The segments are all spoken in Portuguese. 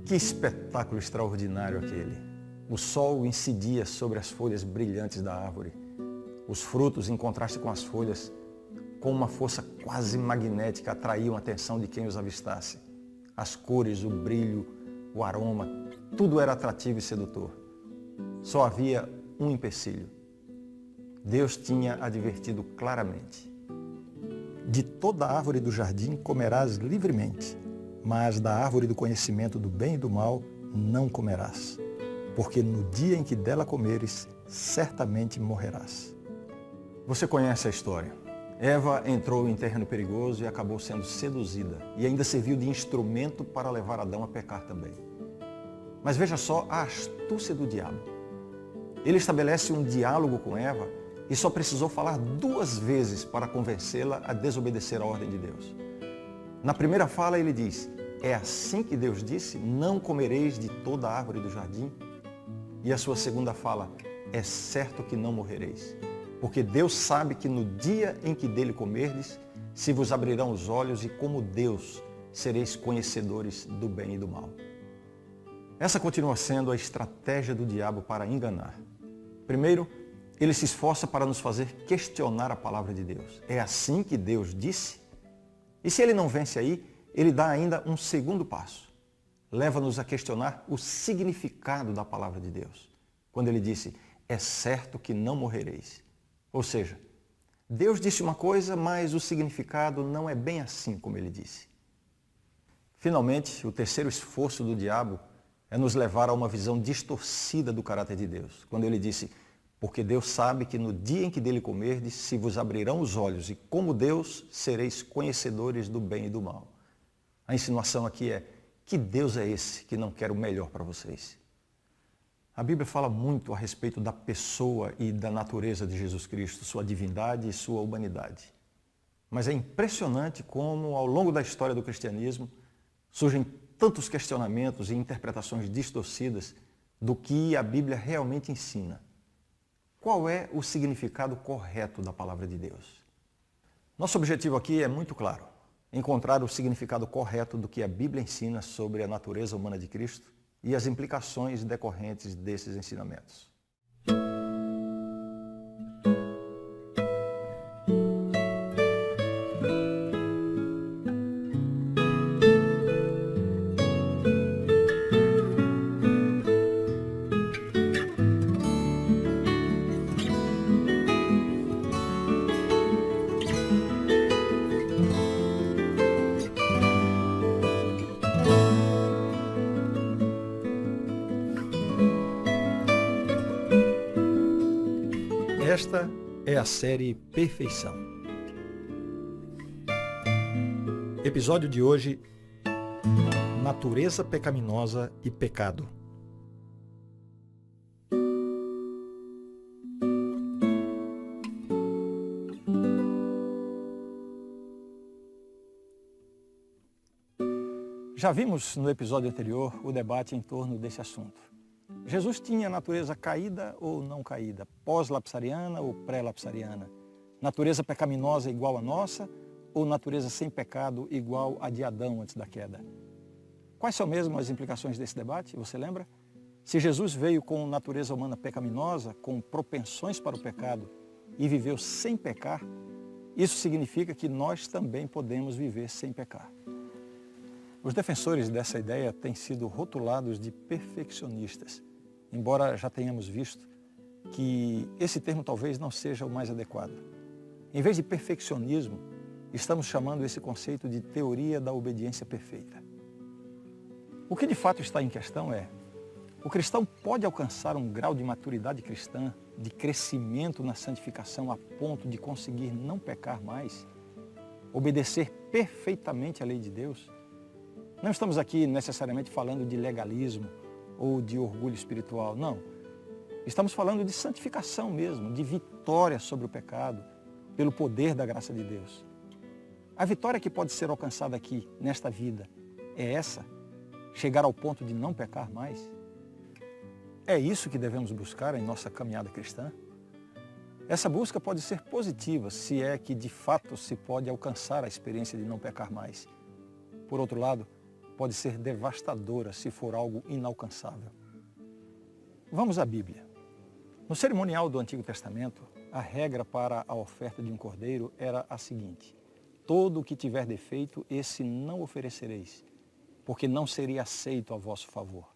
Que espetáculo extraordinário aquele! O sol incidia sobre as folhas brilhantes da árvore. Os frutos, em contraste com as folhas, com uma força quase magnética, atraíam a atenção de quem os avistasse. As cores, o brilho, o aroma, tudo era atrativo e sedutor. Só havia um empecilho. Deus tinha advertido claramente: de toda árvore do jardim comerás livremente, mas da árvore do conhecimento do bem e do mal não comerás, porque no dia em que dela comeres, certamente morrerás. Você conhece a história. Eva entrou em terreno perigoso e acabou sendo seduzida, e ainda serviu de instrumento para levar Adão a pecar também. Mas veja só a astúcia do diabo. Ele estabelece um diálogo com Eva e só precisou falar 2 vezes para convencê-la a desobedecer a ordem de Deus. Na primeira fala ele diz: é assim que Deus disse, não comereis de toda a árvore do jardim? E a sua segunda fala: é certo que não morrereis, porque Deus sabe que no dia em que dele comerdes, se vos abrirão os olhos e como Deus sereis conhecedores do bem e do mal. Essa continua sendo a estratégia do diabo para enganar. Primeiro, ele se esforça para nos fazer questionar a palavra de Deus. É assim que Deus disse? E se ele não vence aí, ele dá ainda um segundo passo. Leva-nos a questionar o significado da palavra de Deus. Quando ele disse: é certo que não morrereis. Ou seja, Deus disse uma coisa, mas o significado não é bem assim como ele disse. Finalmente, o terceiro esforço do diabo é nos levar a uma visão distorcida do caráter de Deus. Quando ele disse: porque Deus sabe que no dia em que dele comerdes, se vos abrirão os olhos e como Deus sereis conhecedores do bem e do mal. A insinuação aqui é: que Deus é esse que não quer o melhor para vocês? A Bíblia fala muito a respeito da pessoa e da natureza de Jesus Cristo, sua divindade e sua humanidade. Mas é impressionante como, ao longo da história do cristianismo, surgem tantos questionamentos e interpretações distorcidas do que a Bíblia realmente ensina. Qual é o significado correto da palavra de Deus? Nosso objetivo aqui é muito claro: encontrar o significado correto do que a Bíblia ensina sobre a natureza humana de Cristo e as implicações decorrentes desses ensinamentos. Esta é a série Perfeição. Episódio de hoje: Natureza pecaminosa e pecado. Já vimos no episódio anterior o debate em torno desse assunto. Jesus tinha natureza caída ou não caída, pós-lapsariana ou pré-lapsariana, natureza pecaminosa igual à nossa ou natureza sem pecado igual a de Adão antes da queda. Quais são mesmo as implicações desse debate? Você lembra? Se Jesus veio com natureza humana pecaminosa, com propensões para o pecado e viveu sem pecar, isso significa que nós também podemos viver sem pecar. Os defensores dessa ideia têm sido rotulados de perfeccionistas, embora já tenhamos visto que esse termo talvez não seja o mais adequado. Em vez de perfeccionismo, estamos chamando esse conceito de teoria da obediência perfeita. O que de fato está em questão é: o cristão pode alcançar um grau de maturidade cristã, de crescimento na santificação a ponto de conseguir não pecar mais, obedecer perfeitamente à lei de Deus? Não estamos aqui necessariamente falando de legalismo ou de orgulho espiritual, não. Estamos falando de santificação mesmo, de vitória sobre o pecado, pelo poder da graça de Deus. A vitória que pode ser alcançada aqui, nesta vida, é essa? Chegar ao ponto de não pecar mais? É isso que devemos buscar em nossa caminhada cristã? Essa busca pode ser positiva, se é que de fato se pode alcançar a experiência de não pecar mais. Por outro lado, pode ser devastadora se for algo inalcançável. Vamos à Bíblia. No cerimonial do Antigo Testamento, a regra para a oferta de um cordeiro era a seguinte: todo o que tiver defeito, esse não oferecereis, porque não seria aceito a vosso favor.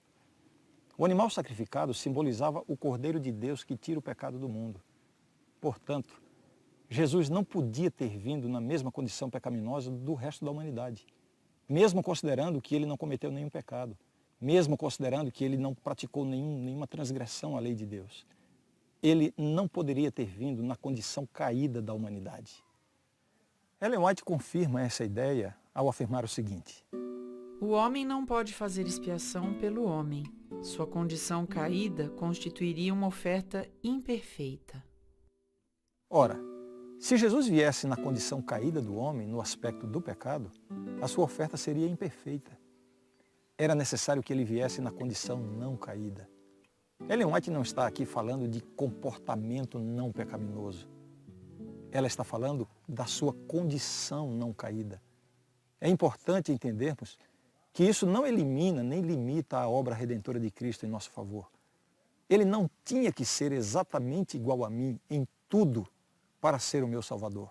O animal sacrificado simbolizava o Cordeiro de Deus que tira o pecado do mundo. Portanto, Jesus não podia ter vindo na mesma condição pecaminosa do resto da humanidade, mesmo considerando que ele não cometeu nenhum pecado, mesmo considerando que ele não praticou nenhuma transgressão à lei de Deus. Ele não poderia ter vindo na condição caída da humanidade. Ellen White confirma essa ideia ao afirmar o seguinte: o homem não pode fazer expiação pelo homem. Sua condição caída constituiria uma oferta imperfeita. Ora, se Jesus viesse na condição caída do homem, no aspecto do pecado, a sua oferta seria imperfeita. Era necessário que ele viesse na condição não caída. Ellen White não está aqui falando de comportamento não pecaminoso. Ela está falando da sua condição não caída. É importante entendermos que isso não elimina nem limita a obra redentora de Cristo em nosso favor. Ele não tinha que ser exatamente igual a mim em tudo para ser o meu Salvador.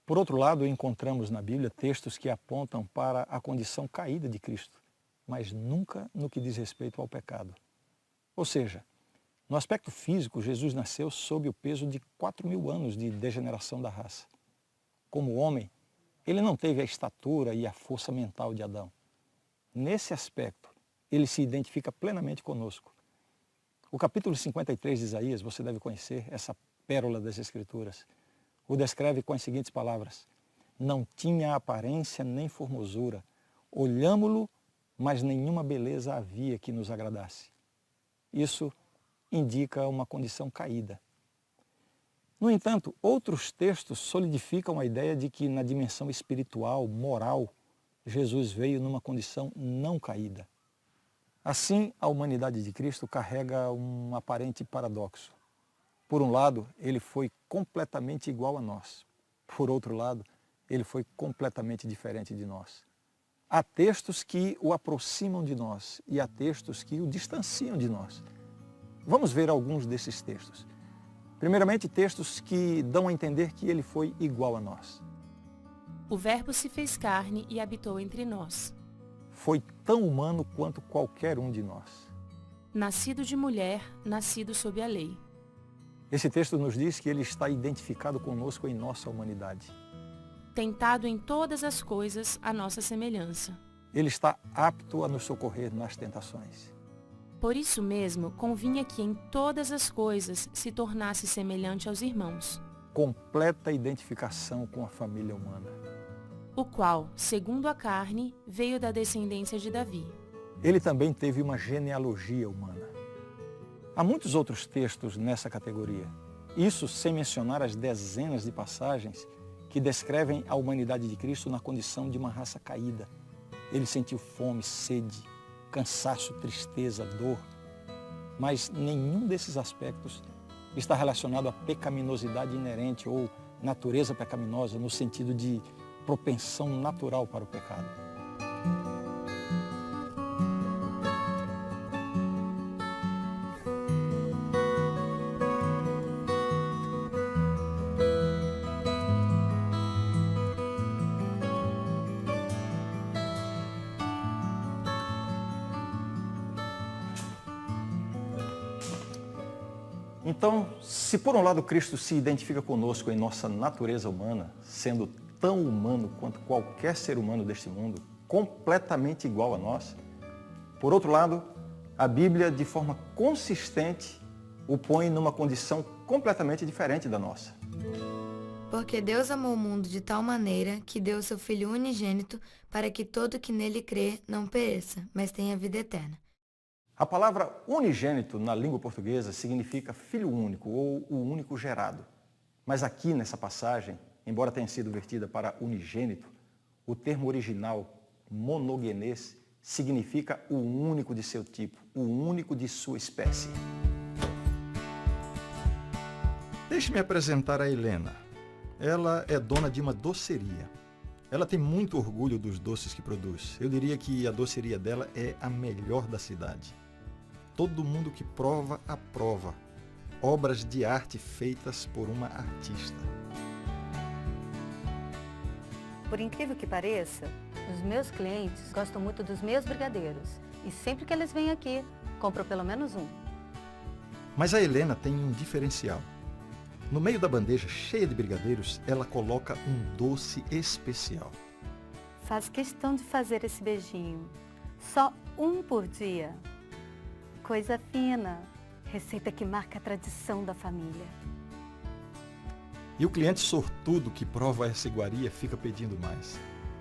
Por outro lado, encontramos na Bíblia textos que apontam para a condição caída de Cristo, mas nunca no que diz respeito ao pecado. Ou seja, no aspecto físico, Jesus nasceu sob o peso de 4.000 anos de degeneração da raça. Como homem, ele não teve a estatura e a força mental de Adão. Nesse aspecto, ele se identifica plenamente conosco. O capítulo 53 de Isaías, você deve conhecer essa pérola das Escrituras. O descreve com as seguintes palavras: não tinha aparência nem formosura, olhámo-lo, mas nenhuma beleza havia que nos agradasse. Isso indica uma condição caída. No entanto, outros textos solidificam a ideia de que na dimensão espiritual, moral, Jesus veio numa condição não caída. Assim, a humanidade de Cristo carrega um aparente paradoxo. Por um lado, ele foi completamente igual a nós. Por outro lado, ele foi completamente diferente de nós. Há textos que o aproximam de nós e há textos que o distanciam de nós. Vamos ver alguns desses textos. Primeiramente, textos que dão a entender que ele foi igual a nós. O Verbo se fez carne e habitou entre nós. Foi tão humano quanto qualquer um de nós. Nascido de mulher, nascido sob a lei. Esse texto nos diz que ele está identificado conosco em nossa humanidade. Tentado em todas as coisas à nossa semelhança. Ele está apto a nos socorrer nas tentações. Por isso mesmo, convinha que em todas as coisas se tornasse semelhante aos irmãos. Completa identificação com a família humana. O qual, segundo a carne, veio da descendência de Davi. Ele também teve uma genealogia humana. Há muitos outros textos nessa categoria. Isso sem mencionar as dezenas de passagens que descrevem a humanidade de Cristo na condição de uma raça caída. Ele sentiu fome, sede, cansaço, tristeza, dor. Mas nenhum desses aspectos está relacionado à pecaminosidade inerente ou natureza pecaminosa no sentido de propensão natural para o pecado. Então, se por um lado Cristo se identifica conosco em nossa natureza humana, sendo tão humano quanto qualquer ser humano deste mundo, completamente igual a nós, por outro lado, a Bíblia, de forma consistente, o põe numa condição completamente diferente da nossa. Porque Deus amou o mundo de tal maneira que deu o seu Filho unigênito para que todo que nele crê não pereça, mas tenha vida eterna. A palavra unigênito na língua portuguesa significa filho único ou o único gerado. Mas aqui nessa passagem, embora tenha sido vertida para unigênito, o termo original monogenês significa o único de seu tipo, o único de sua espécie. Deixe-me apresentar a Helena. Ela é dona de uma doceria. Ela tem muito orgulho dos doces que produz. Eu diria que a doceria dela é a melhor da cidade. Todo mundo que prova, aprova. Obras de arte feitas por uma artista. Por incrível que pareça, os meus clientes gostam muito dos meus brigadeiros. E sempre que eles vêm aqui, compram pelo menos um. Mas a Helena tem um diferencial. No meio da bandeja cheia de brigadeiros, ela coloca um doce especial. Faz questão de fazer esse beijinho. Só um por dia. Coisa fina. Receita que marca a tradição da família. E o cliente sortudo que prova essa iguaria fica pedindo mais.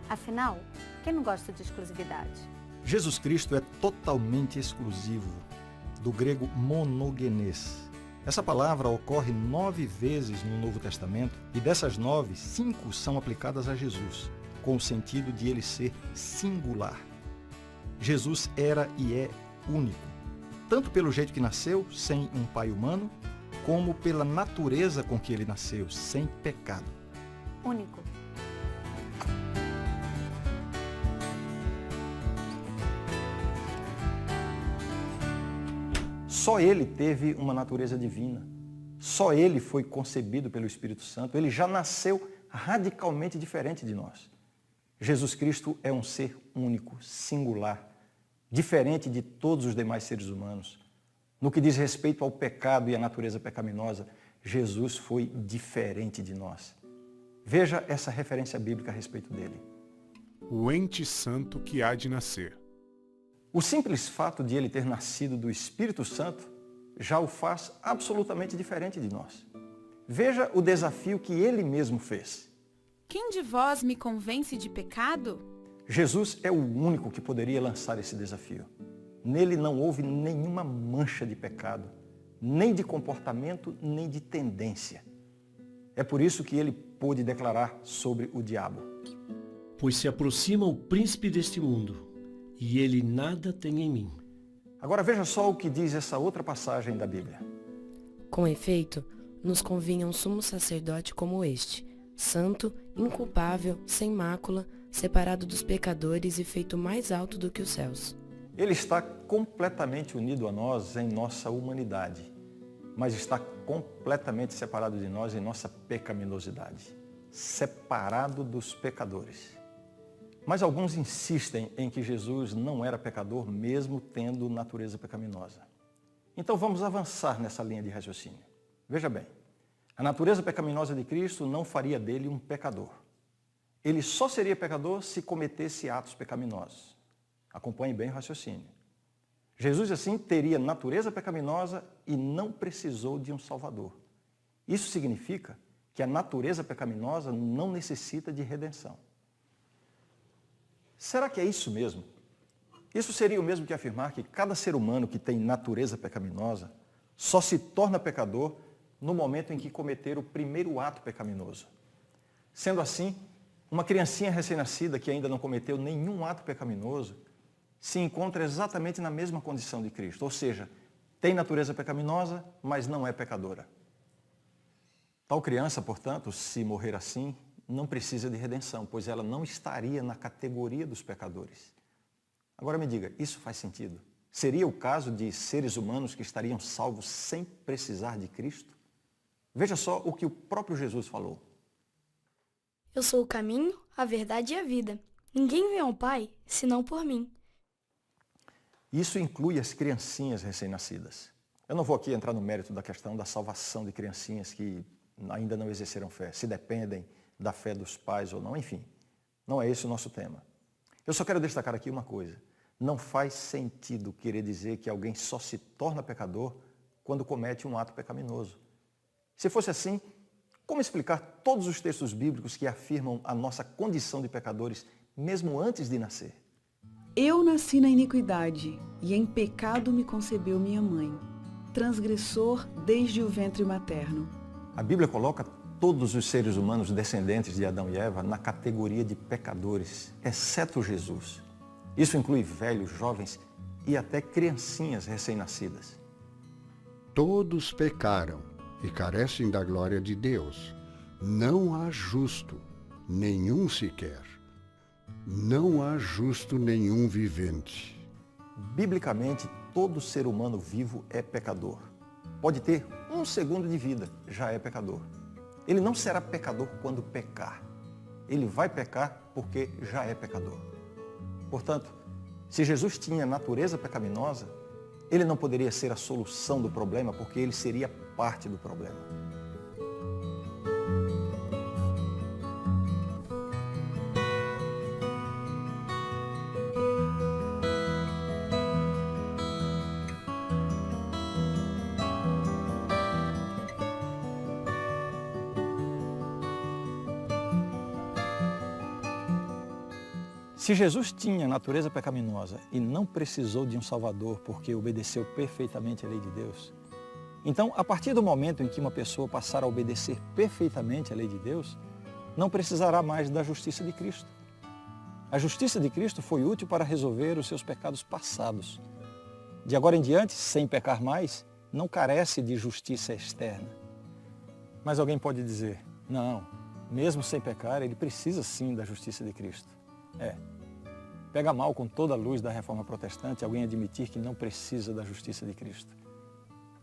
Afinal, quem não gosta de exclusividade? Jesus Cristo é totalmente exclusivo, do grego monogenes. Essa palavra ocorre 9 vezes no Novo Testamento e dessas 9, 5 são aplicadas a Jesus, com o sentido de ele ser singular. Jesus era e é único, tanto pelo jeito que nasceu, sem um pai humano, como pela natureza com que ele nasceu, sem pecado. Único. Só ele teve uma natureza divina. Só ele foi concebido pelo Espírito Santo. Ele já nasceu radicalmente diferente de nós. Jesus Cristo é um ser único, singular, diferente de todos os demais seres humanos. No que diz respeito ao pecado e à natureza pecaminosa, Jesus foi diferente de nós. Veja essa referência bíblica a respeito dele. O ente santo que há de nascer. O simples fato de ele ter nascido do Espírito Santo já o faz absolutamente diferente de nós. Veja o desafio que ele mesmo fez. Quem de vós me convence de pecado? Jesus é o único que poderia lançar esse desafio. Nele não houve nenhuma mancha de pecado, nem de comportamento, nem de tendência. É por isso que ele pôde declarar sobre o diabo. Pois se aproxima o príncipe deste mundo, e ele nada tem em mim. Agora veja só o que diz essa outra passagem da Bíblia. Com efeito, nos convinha um sumo sacerdote como este, santo, inculpável, sem mácula, separado dos pecadores e feito mais alto do que os céus. Ele está completamente unido a nós em nossa humanidade, mas está completamente separado de nós em nossa pecaminosidade, separado dos pecadores. Mas alguns insistem em que Jesus não era pecador, mesmo tendo natureza pecaminosa. Então vamos avançar nessa linha de raciocínio. Veja bem, a natureza pecaminosa de Cristo não faria dele um pecador. Ele só seria pecador se cometesse atos pecaminosos. Acompanhe bem o raciocínio. Jesus, assim, teria natureza pecaminosa e não precisou de um Salvador. Isso significa que a natureza pecaminosa não necessita de redenção. Será que é isso mesmo? Isso seria o mesmo que afirmar que cada ser humano que tem natureza pecaminosa só se torna pecador no momento em que cometer o primeiro ato pecaminoso. Sendo assim, uma criancinha recém-nascida que ainda não cometeu nenhum ato pecaminoso se encontra exatamente na mesma condição de Cristo, ou seja, tem natureza pecaminosa, mas não é pecadora. Tal criança, portanto, se morrer assim, não precisa de redenção, pois ela não estaria na categoria dos pecadores. Agora me diga, isso faz sentido? Seria o caso de seres humanos que estariam salvos sem precisar de Cristo? Veja só o que o próprio Jesus falou. Eu sou o caminho, a verdade e a vida. Ninguém vem ao Pai, senão por mim. Isso inclui as criancinhas recém-nascidas. Eu não vou aqui entrar no mérito da questão da salvação de criancinhas que ainda não exerceram fé, se dependem da fé dos pais ou não, enfim. Não é esse o nosso tema. Eu só quero destacar aqui uma coisa. Não faz sentido querer dizer que alguém só se torna pecador quando comete um ato pecaminoso. Se fosse assim, como explicar todos os textos bíblicos que afirmam a nossa condição de pecadores mesmo antes de nascer? Eu nasci na iniquidade, e em pecado me concebeu minha mãe, transgressor desde o ventre materno. A Bíblia coloca todos os seres humanos descendentes de Adão e Eva na categoria de pecadores, exceto Jesus. Isso inclui velhos, jovens e até criancinhas recém-nascidas. Todos pecaram e carecem da glória de Deus. Não há justo, nenhum sequer. Não há justo nenhum vivente. Biblicamente, todo ser humano vivo é pecador. Pode ter 1 segundo de vida, já é pecador. Ele não será pecador quando pecar. Ele vai pecar porque já é pecador. Portanto, se Jesus tinha natureza pecaminosa, ele não poderia ser a solução do problema, porque ele seria parte do problema. Se Jesus tinha natureza pecaminosa e não precisou de um Salvador porque obedeceu perfeitamente a lei de Deus, então, a partir do momento em que uma pessoa passar a obedecer perfeitamente a lei de Deus, não precisará mais da justiça de Cristo. A justiça de Cristo foi útil para resolver os seus pecados passados. De agora em diante, sem pecar mais, não carece de justiça externa. Mas alguém pode dizer, não, mesmo sem pecar, ele precisa sim da justiça de Cristo. Pega mal com toda a luz da Reforma Protestante alguém admitir que não precisa da justiça de Cristo.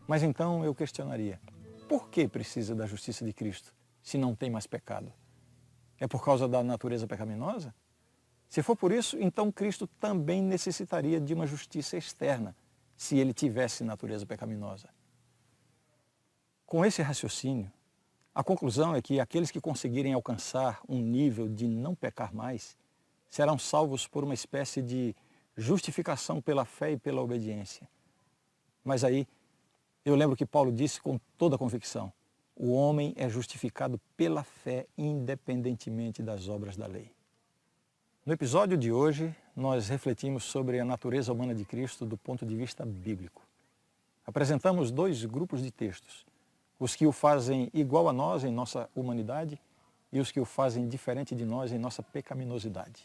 Mas então eu questionaria, por que precisa da justiça de Cristo se não tem mais pecado? É por causa da natureza pecaminosa? Se for por isso, então Cristo também necessitaria de uma justiça externa, se ele tivesse natureza pecaminosa. Com esse raciocínio, a conclusão é que aqueles que conseguirem alcançar um nível de não pecar mais, serão salvos por uma espécie de justificação pela fé e pela obediência. Mas aí, eu lembro que Paulo disse com toda a convicção, o homem é justificado pela fé independentemente das obras da lei. No episódio de hoje, nós refletimos sobre a natureza humana de Cristo do ponto de vista bíblico. Apresentamos 2 grupos de textos, os que o fazem igual a nós em nossa humanidade e os que o fazem diferente de nós em nossa pecaminosidade.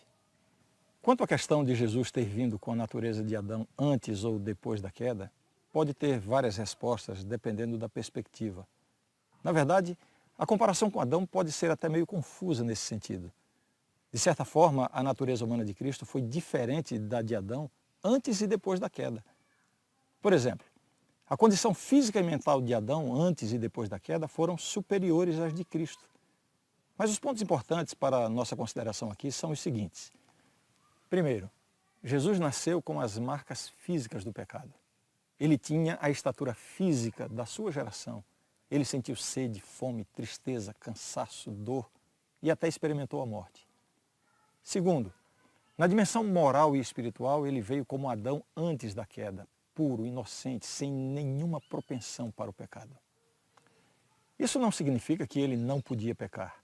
Quanto à questão de Jesus ter vindo com a natureza de Adão antes ou depois da queda, pode ter várias respostas dependendo da perspectiva. Na verdade, a comparação com Adão pode ser até meio confusa nesse sentido. De certa forma, a natureza humana de Cristo foi diferente da de Adão antes e depois da queda. Por exemplo, a condição física e mental de Adão antes e depois da queda foram superiores às de Cristo. Mas os pontos importantes para a nossa consideração aqui são os seguintes. Primeiro, Jesus nasceu com as marcas físicas do pecado. Ele tinha a estatura física da sua geração. Ele sentiu sede, fome, tristeza, cansaço, dor e até experimentou a morte. Segundo, na dimensão moral e espiritual, ele veio como Adão antes da queda, puro, inocente, sem nenhuma propensão para o pecado. Isso não significa que ele não podia pecar.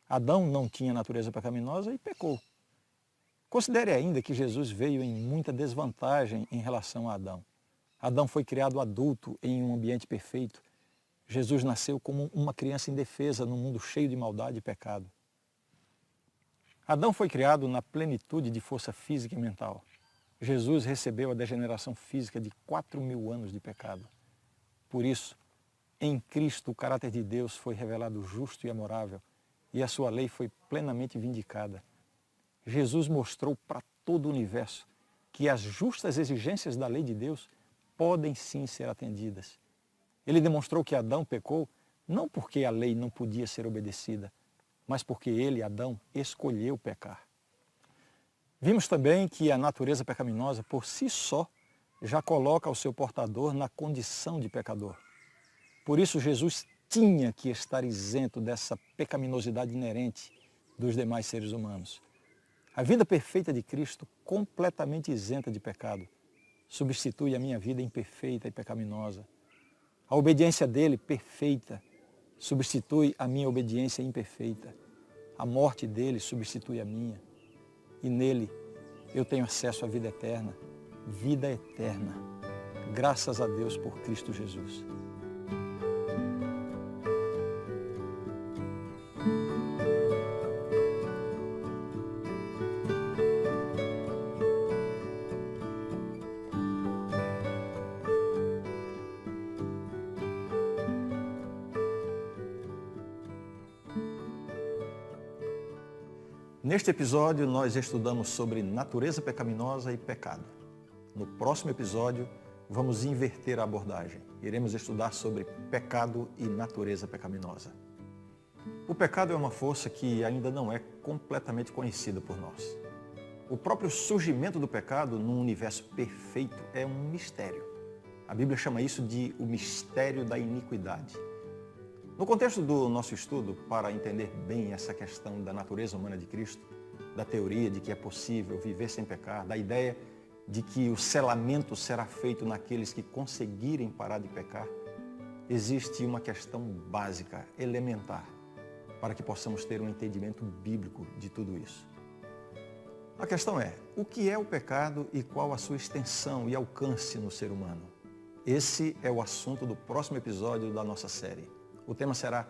Adão não tinha natureza pecaminosa e pecou. Considere ainda que Jesus veio em muita desvantagem em relação a Adão. Adão foi criado adulto em um ambiente perfeito. Jesus nasceu como uma criança indefesa num mundo cheio de maldade e pecado. Adão foi criado na plenitude de força física e mental. Jesus recebeu a degeneração física de 4.000 anos de pecado. Por isso, em Cristo o caráter de Deus foi revelado justo e amorável e a sua lei foi plenamente vindicada. Jesus mostrou para todo o universo que as justas exigências da lei de Deus podem sim ser atendidas. Ele demonstrou que Adão pecou não porque a lei não podia ser obedecida, mas porque ele, Adão, escolheu pecar. Vimos também que a natureza pecaminosa, por si só, já coloca o seu portador na condição de pecador. Por isso, Jesus tinha que estar isento dessa pecaminosidade inerente dos demais seres humanos. A vida perfeita de Cristo, completamente isenta de pecado, substitui a minha vida imperfeita e pecaminosa. A obediência dele, perfeita, substitui a minha obediência imperfeita. A morte dele substitui a minha. E nele eu tenho acesso à vida eterna. Vida eterna. Graças a Deus por Cristo Jesus. Neste episódio, nós estudamos sobre natureza pecaminosa e pecado. No próximo episódio, vamos inverter a abordagem. Iremos estudar sobre pecado e natureza pecaminosa. O pecado é uma força que ainda não é completamente conhecida por nós. O próprio surgimento do pecado num universo perfeito é um mistério. A Bíblia chama isso de o mistério da iniquidade. No contexto do nosso estudo, para entender bem essa questão da natureza humana de Cristo, da teoria de que é possível viver sem pecar, da ideia de que o selamento será feito naqueles que conseguirem parar de pecar, existe uma questão básica, elementar, para que possamos ter um entendimento bíblico de tudo isso. A questão é, o que é o pecado e qual a sua extensão e alcance no ser humano? Esse é o assunto do próximo episódio da nossa série. O tema será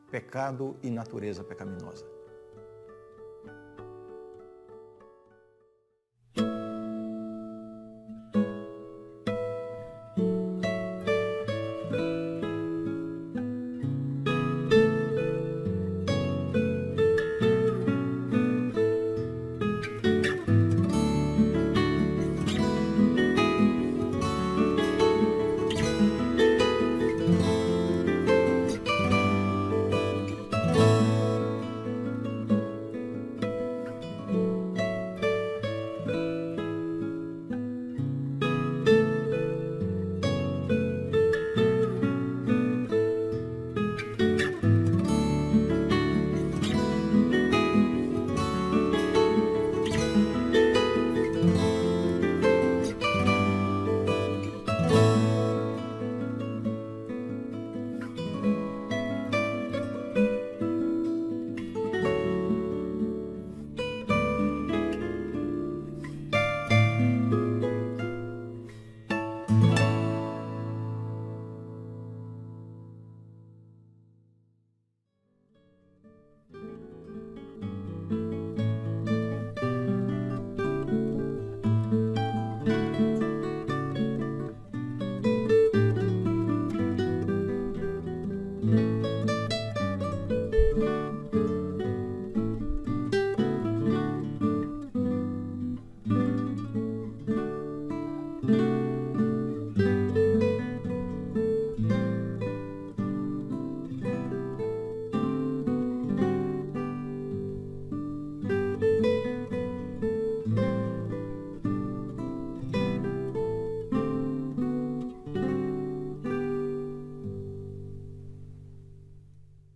Pecado e Natureza Pecaminosa.